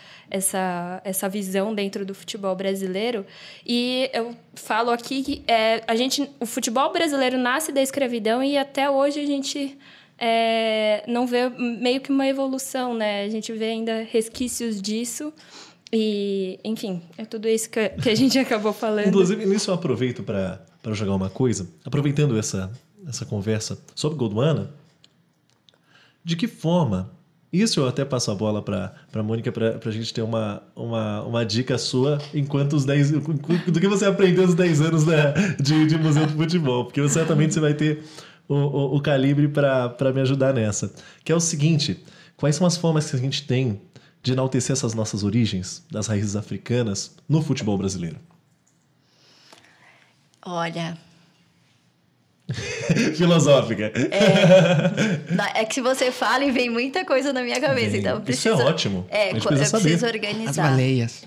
visão dentro do futebol brasileiro. E eu falo aqui que o futebol brasileiro nasce da escravidão e até hoje a gente não vê meio que uma evolução, né? A gente vê ainda resquícios disso. E, enfim, é tudo isso que a gente acabou falando. Inclusive, nisso eu aproveito para jogar uma coisa. Aproveitando essa conversa sobre Gondwana, de que forma... Isso eu até passo a bola para a Mônica para a gente ter uma dica sua enquanto do que você aprendeu nos 10 anos de Museu do Futebol. Porque certamente você vai ter o calibre para me ajudar nessa. Que é o seguinte, quais são as formas que a gente tem de enaltecer essas nossas origens, das raízes africanas, no futebol brasileiro? Olha... Filosófica. É que você fala e vem muita coisa na minha cabeça. Então isso é ótimo. Eu preciso organizar. As baleias.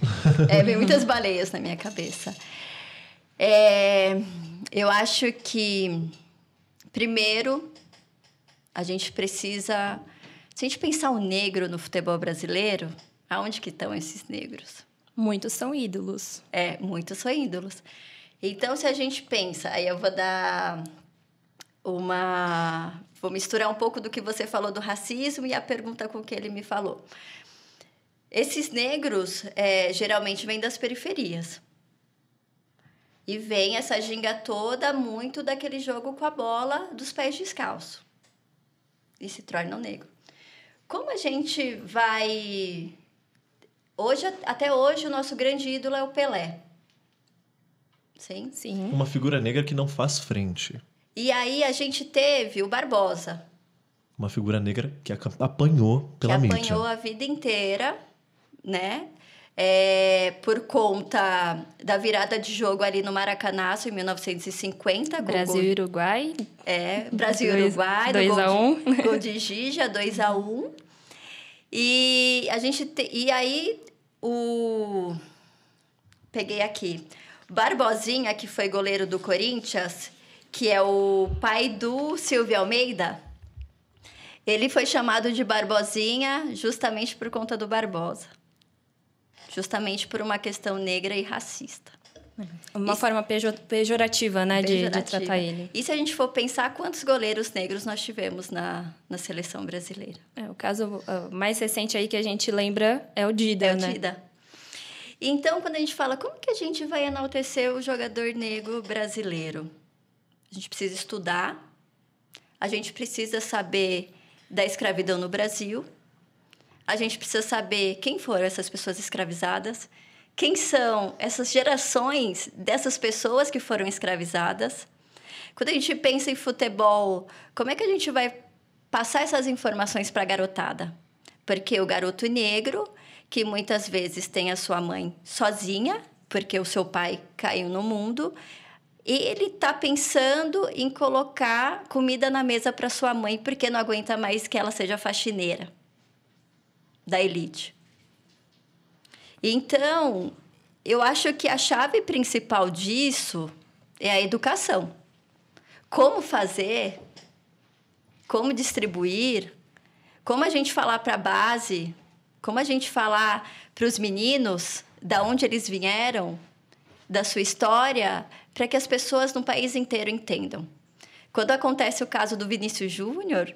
Vem muitas baleias na minha cabeça. Eu acho que, primeiro, a gente precisa... Se a gente pensar o negro no futebol brasileiro, aonde que estão esses negros? Muitos são ídolos. Muitos são ídolos. Então, se a gente pensa... Aí eu vou dar... Vou misturar um pouco do que você falou do racismo e a pergunta com que ele me falou. Esses negros, geralmente, vêm das periferias. E vem essa ginga toda muito daquele jogo com a bola dos pés descalços. E se tornam negro. Como a gente vai... Até hoje, o nosso grande ídolo é o Pelé. Sim? Sim. Uma figura negra que não faz frente. E aí a gente teve o Barbosa. Uma figura negra que apanhou pela mídia. Que apanhou a vida inteira, né? Por conta da virada de jogo ali no Maracanazo, em 1950. Brasil e Uruguai. Brasil e Uruguai. 2-1. Gol de Gija, 2-1. E a gente... E aí, Peguei aqui. Barbosinha, que foi goleiro do Corinthians... que é o pai do Silvio Almeida, ele foi chamado de Barbosinha justamente por conta do Barbosa. Justamente por uma questão negra e racista. Uma forma pejorativa, né, de tratar ele. E se a gente for pensar, quantos goleiros negros nós tivemos na seleção brasileira? O caso mais recente aí que a gente lembra é o Dida, né? Dida. Então, quando a gente fala, como que a gente vai enaltecer o jogador negro brasileiro? A gente precisa estudar, a gente precisa saber da escravidão no Brasil, a gente precisa saber quem foram essas pessoas escravizadas, quem são essas gerações dessas pessoas que foram escravizadas. Quando a gente pensa em futebol, como é que a gente vai passar essas informações para a garotada? Porque o garoto negro, que muitas vezes tem a sua mãe sozinha, porque o seu pai caiu no mundo... ele está pensando em colocar comida na mesa para sua mãe porque não aguenta mais que ela seja faxineira da elite. Então, eu acho que a chave principal disso é a educação. Como fazer, como distribuir, como a gente falar para a base, como a gente falar para os meninos da onde eles vieram, da sua história, para que as pessoas no país inteiro entendam. Quando acontece o caso do Vinícius Júnior,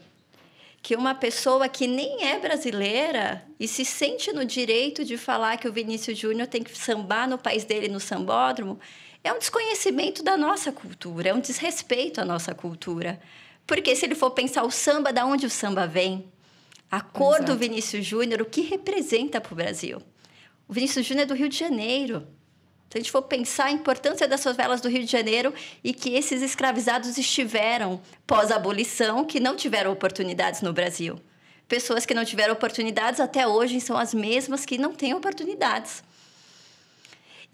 que uma pessoa que nem é brasileira e se sente no direito de falar que o Vinícius Júnior tem que sambar no país dele, no sambódromo, é um desconhecimento da nossa cultura, é um desrespeito à nossa cultura. Porque se ele for pensar o samba, de onde o samba vem? A cor Exato. do Vinícius Júnior, o que representa para o Brasil? O Vinícius Júnior é do Rio de Janeiro. Se a gente for pensar a importância das favelas do Rio de Janeiro e que esses escravizados estiveram pós-abolição, que não tiveram oportunidades no Brasil. Pessoas que não tiveram oportunidades até hoje são as mesmas que não têm oportunidades.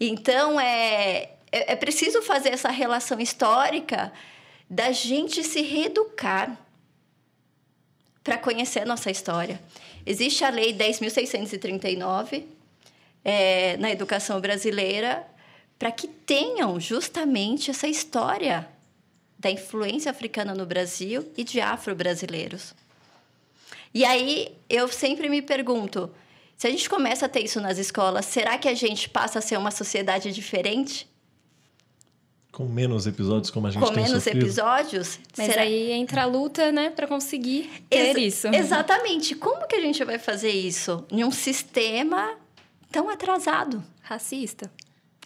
Então, é preciso fazer essa relação histórica da gente se reeducar para conhecer a nossa história. Existe a Lei 10.639, na educação brasileira, para que tenham justamente essa história da influência africana no Brasil e de afro-brasileiros. E aí, eu sempre me pergunto, se a gente começa a ter isso nas escolas, será que a gente passa a ser uma sociedade diferente? Com menos episódios, como a gente Com tem menos sofrido? episódios? Mas aí entra a luta, né, para conseguir ter isso. Exatamente. Como que a gente vai fazer isso em um sistema tão atrasado? Racista.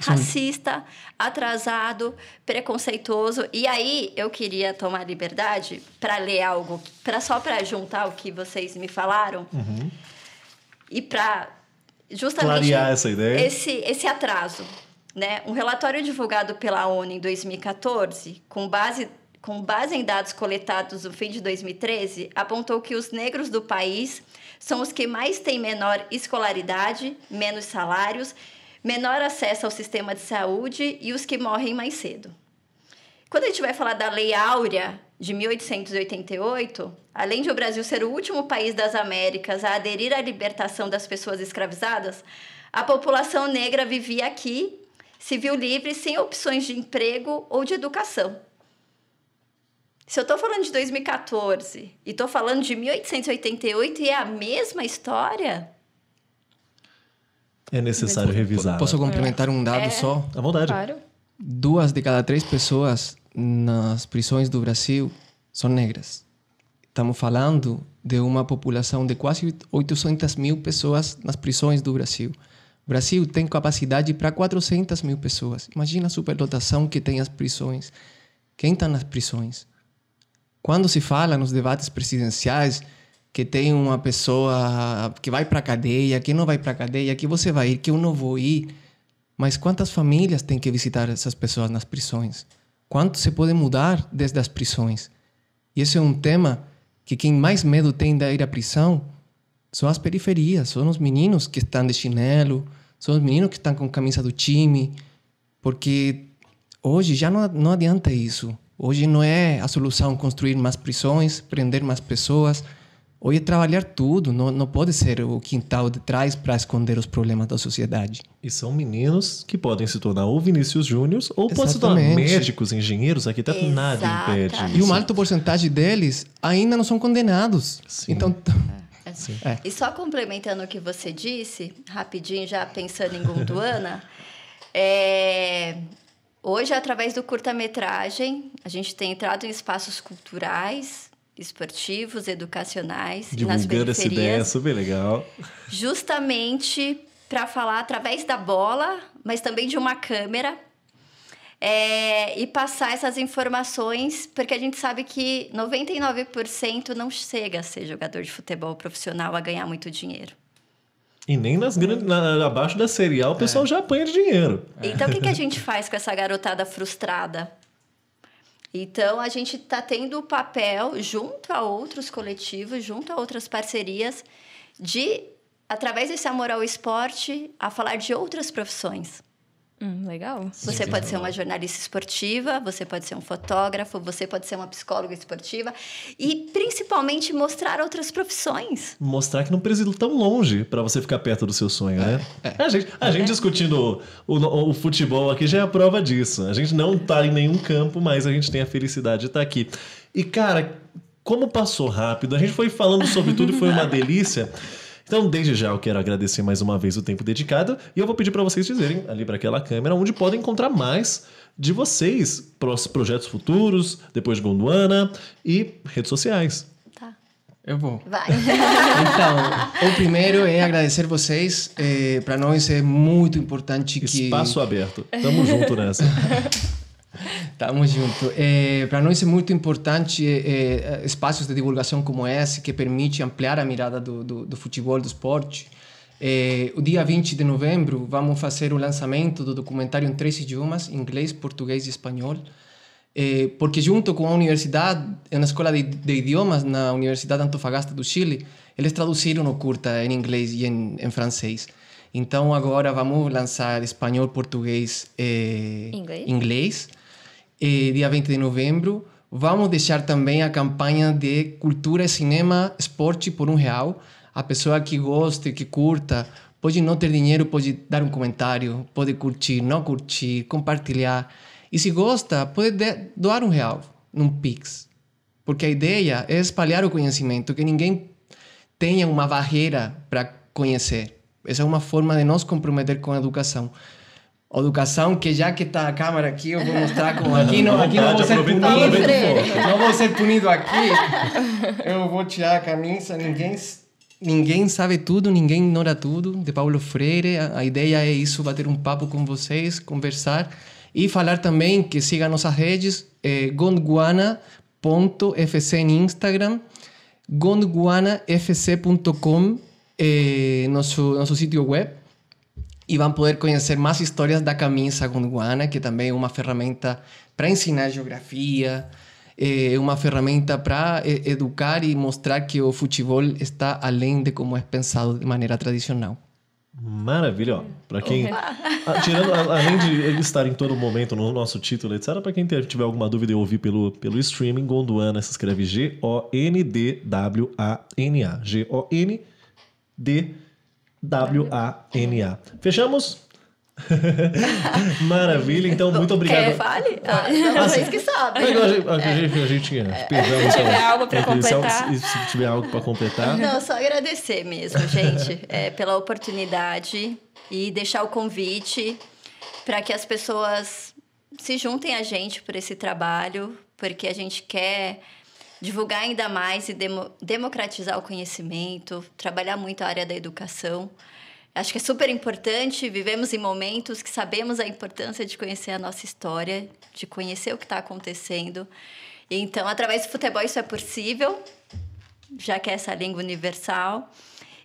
Racista, atrasado, preconceituoso. E aí, eu queria tomar liberdade para ler algo, só para juntar o que vocês me falaram. E para justamente clarear essa ideia. Esse atraso, né? Um relatório divulgado pela ONU em 2014, com base em dados coletados no fim de 2013, apontou que os negros do país são os que mais têm menor escolaridade, menos salários, menor acesso ao sistema de saúde e os que morrem mais cedo. Quando a gente vai falar da Lei Áurea de 1888, além de o Brasil ser o último país das Américas a aderir à libertação das pessoas escravizadas, a população negra vivia aqui, se viu livre, sem opções de emprego ou de educação. Se eu estou falando de 2014 e estou falando de 1888 e é a mesma história... É necessário revisar. Posso complementar um dado só? À vontade. Claro. 2 de cada 3 pessoas nas prisões do Brasil são negras. Estamos falando de uma população de quase 800 mil pessoas nas prisões do Brasil. O Brasil tem capacidade para 400 mil pessoas. Imagina a superlotação que tem as prisões. Quem está nas prisões? Quando se fala nos debates presidenciais que tem uma pessoa que vai para a cadeia, que não vai para a cadeia, que você vai ir, que eu não vou ir. Mas quantas famílias têm que visitar essas pessoas nas prisões? Quanto se pode mudar desde as prisões? E esse é um tema que quem mais medo tem de ir à prisão são as periferias, são os meninos que estão de chinelo, são os meninos que estão com camisa do time, porque hoje já não adianta isso. Hoje não é a solução construir mais prisões, prender mais pessoas. Hoje é trabalhar tudo, não pode ser o quintal de trás para esconder os problemas da sociedade. E são meninos que podem se tornar ou Vinícius Júnior ou podem se tornar médicos, engenheiros, arquitetos, nada impede isso. E uma alta porcentagem deles ainda não são condenados. Sim. Então, Sim. E só complementando o que você disse, rapidinho, já pensando em Gondwana, hoje, através do curta-metragem, a gente tem entrado em espaços culturais, esportivos, educacionais e nas divulgando essa ideia, periferias, super legal. justamente para falar através da bola, mas também de uma câmera, e passar essas informações, porque a gente sabe que 99% não chega a ser jogador de futebol profissional, a ganhar muito dinheiro. E nem abaixo da Série A o pessoal já apanha de dinheiro. Então, o que a gente faz com essa garotada frustrada? Então, a gente está tendo o papel, junto a outros coletivos, junto a outras parcerias, de, através desse amor ao esporte, a falar de outras profissões. Legal. Você pode ser uma jornalista esportiva, você pode ser um fotógrafo, você pode ser uma psicóloga esportiva e, principalmente, mostrar outras profissões. Mostrar que não precisa ir tão longe para você ficar perto do seu sonho, né? A gente discutindo o futebol aqui já é a prova disso. A gente não tá em nenhum campo, mas a gente tem a felicidade de estar aqui. E, cara, como passou rápido, a gente foi falando sobre tudo e foi uma delícia. Então, desde já, eu quero agradecer mais uma vez o tempo dedicado e eu vou pedir para vocês dizerem ali para aquela câmera onde podem encontrar mais de vocês, projetos futuros, depois de Gondwana e redes sociais. Tá. eu vou. Vai. Então, o primeiro é agradecer vocês. Para nós é muito importante que... Espaço aberto. Tamo junto nessa. Estamos juntos. Para nós é muito importante espaços de divulgação como esse, que permite ampliar a mirada do futebol, do esporte. O dia 20 de novembro vamos fazer o lançamento do documentário em 3 idiomas, inglês, português e espanhol. Porque junto com a universidade, na escola de idiomas, na Universidade Antofagasta do Chile, eles traduziram o curta em inglês e em francês. Então agora vamos lançar espanhol, português e inglês. Dia 20 de novembro. Vamos deixar também a campanha de cultura, cinema, esporte por R$1. A pessoa que goste, que curta, pode não ter dinheiro, pode dar um comentário, pode curtir, não curtir, compartilhar. E se gosta, pode doar R$1 num Pix. Porque a ideia é espalhar o conhecimento, que ninguém tenha uma barreira para conhecer. Essa é uma forma de nos comprometer com a educação. A educação que já que está a câmera aqui, eu vou mostrar como aqui não vou ser punido. Não vou ser punido aqui. Eu vou tirar a camisa, ninguém sabe tudo, ninguém ignora tudo, de Paulo Freire. A ideia é isso, bater um papo com vocês, conversar e falar também que siga nossas redes, gondwana.fc em Instagram, gondwanafc.com, nosso sítio web, e vão poder conhecer mais histórias da camisa Gondwana, que também é uma ferramenta para ensinar geografia, é uma ferramenta para educar e mostrar que o futebol está além de como é pensado de maneira tradicional. Maravilha, ó. Para quem, tirando, além de estar em todo momento no nosso título, etc., para quem tiver alguma dúvida e ouvir pelo streaming, Gondwana se escreve Gondwana. Gondwana. Fechamos? Maravilha, então muito obrigado. Quer fale? Vocês que sabem. A gente perdão, se tiver algo para completar. Se tiver algo para completar. Não, só agradecer mesmo, gente, pela oportunidade e deixar o convite para que as pessoas se juntem a gente por esse trabalho, porque a gente quer divulgar ainda mais e democratizar o conhecimento, trabalhar muito a área da educação. Acho que é super importante, vivemos em momentos que sabemos a importância de conhecer a nossa história, de conhecer o que está acontecendo. Então, através do futebol isso é possível, já que é essa língua universal.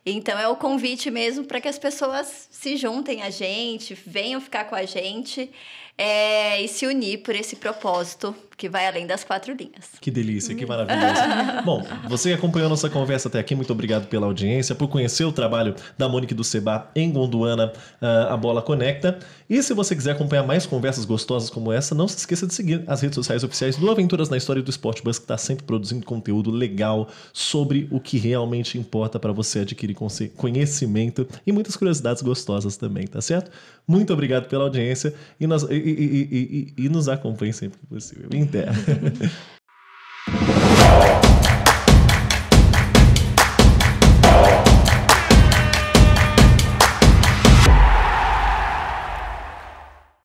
Então, é o convite mesmo para que as pessoas se juntem a gente, venham ficar com a gente e se unir por esse propósito que vai além das 4 linhas. Que delícia, que maravilhoso. Bom, você acompanhou nossa conversa até aqui, muito obrigado pela audiência, por conhecer o trabalho da Monique do Seba em Gondwana, a Bola Conecta. E se você quiser acompanhar mais conversas gostosas como essa, não se esqueça de seguir as redes sociais oficiais do Aventuras na História do Esporte Bus, que está sempre produzindo conteúdo legal sobre o que realmente importa para você adquirir conhecimento e muitas curiosidades gostosas também, tá certo? Muito obrigado pela audiência e nos acompanhe sempre que possível. Em terra.